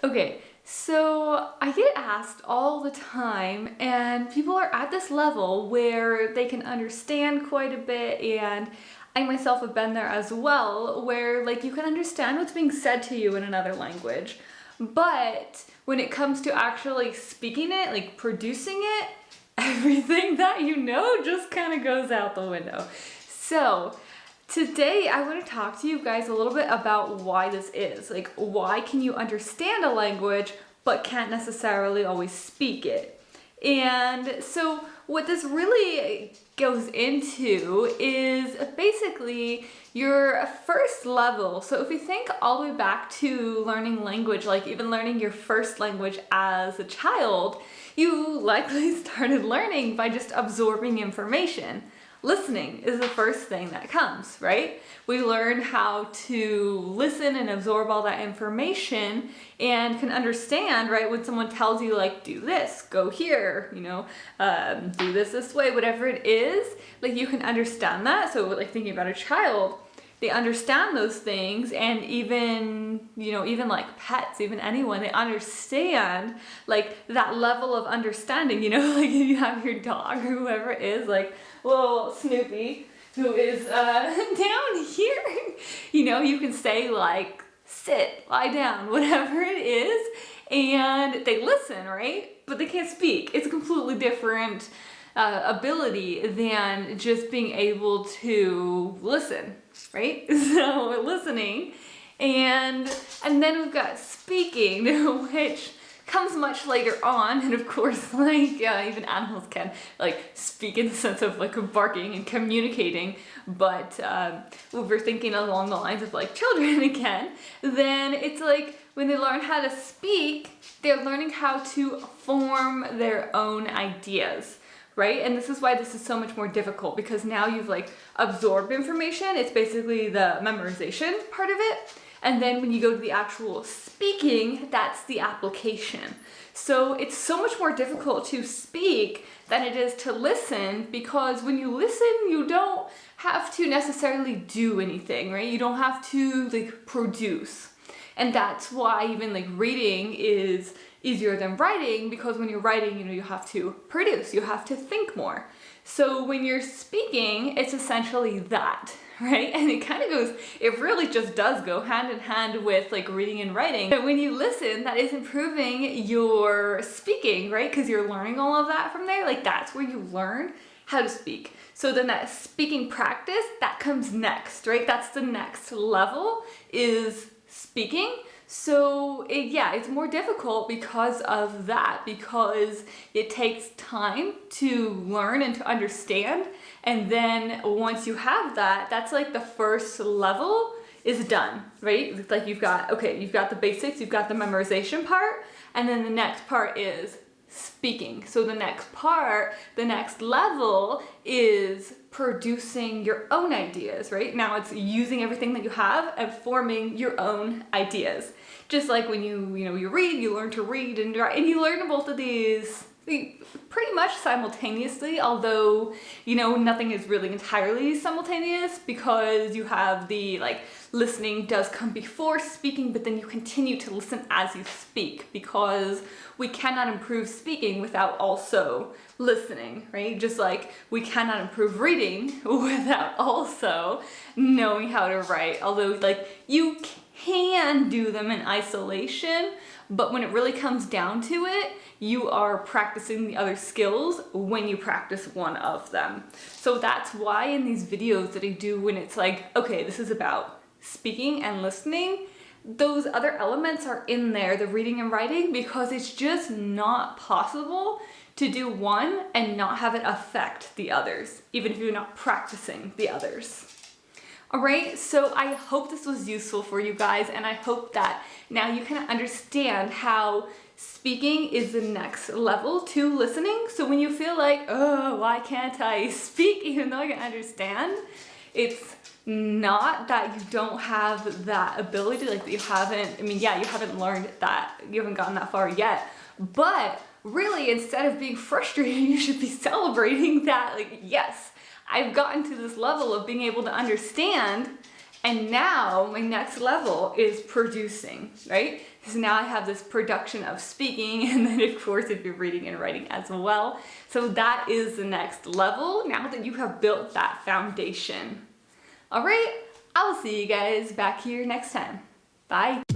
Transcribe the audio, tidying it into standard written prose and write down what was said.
Okay, so I get asked all the time, and people are at this level where they can understand quite a bit, and I myself have been there as well, where like you can understand what's being said to you in another language, but when it comes to actually speaking it, like producing it, everything that you know just kind of goes out the window. So, today, I want to talk to you guys a little bit about why this is. Like, why can you understand a language but can't necessarily always speak it? And so, what this really goes into is basically your first level. So, if you think all the way back to learning language, like even learning your first language as a child, you likely started learning by just absorbing information. Listening is the first thing that comes, right? We learn how to listen and absorb all that information and can understand, right? When someone tells you like, do this, go here, do this way, whatever it is, like you can understand that. So like thinking about a child, they understand those things, and even like pets, even anyone, they understand like that level of understanding, like if you have your dog or whoever it is, like little Snoopy, who is down here, you can say like, sit, lie down, whatever it is, and they listen, right? But they can't speak. It's a completely different ability than just being able to listen, right? So listening, and then we've got speaking, which comes much later on, and of course, like even animals can like speak in the sense of like barking and communicating. But if we're thinking along the lines of like children again, then it's like when they learn how to speak, they're learning how to form their own ideas. Right? And this is why this is so much more difficult, because now you've like absorbed information. It's basically the memorization part of it. And then when you go to the actual speaking, that's the application. So it's so much more difficult to speak than it is to listen, because when you listen, you don't have to necessarily do anything, right? You don't have to like produce. And that's why even like reading is easier than writing, because when you're writing, you have to produce, you have to think more. So when you're speaking, it's essentially that, right? And it really just does go hand in hand with like reading and writing. But when you listen, that is improving your speaking, right? Because you're learning all of that from there. Like that's where you learn how to speak. So then that speaking practice, that comes next, right? That's the next level, is speaking. So it's more difficult because of that, because it takes time to learn and to understand. And then once you have that, that's like the first level is done, right? It's like you've got the basics, you've got the memorization part, and then the next part is speaking. So the next level is producing your own ideas, right? Now it's using everything that you have and forming your own ideas. Just like when you read, you learn to read and write, and you learn both of these pretty much simultaneously, although nothing is really entirely simultaneous, because you have the like listening does come before speaking, but then you continue to listen as you speak, because we cannot improve speaking without also listening, right? Just like we cannot improve reading without also knowing how to write, although like you can do them in isolation, but when it really comes down to it, you are practicing the other skills when you practice one of them. So that's why in these videos that I do, when it's like, okay, this is about speaking and listening, those other elements are in there, the reading and writing, because it's just not possible to do one and not have it affect the others, even if you're not practicing the others. All right, so I hope this was useful for you guys, and I hope that now you can understand how speaking is the next level to listening. So when you feel like, oh, why can't I speak even though I can understand? It's not that you don't have that ability, like that you haven't learned that, you haven't gotten that far yet, but really instead of being frustrated, you should be celebrating that, like, yes, I've gotten to this level of being able to understand, And now my next level is producing, right? Because now I have this production of speaking, and then of course if you're reading and writing as well. So that is the next level now that you have built that foundation. All right, I will see you guys back here next time. Bye.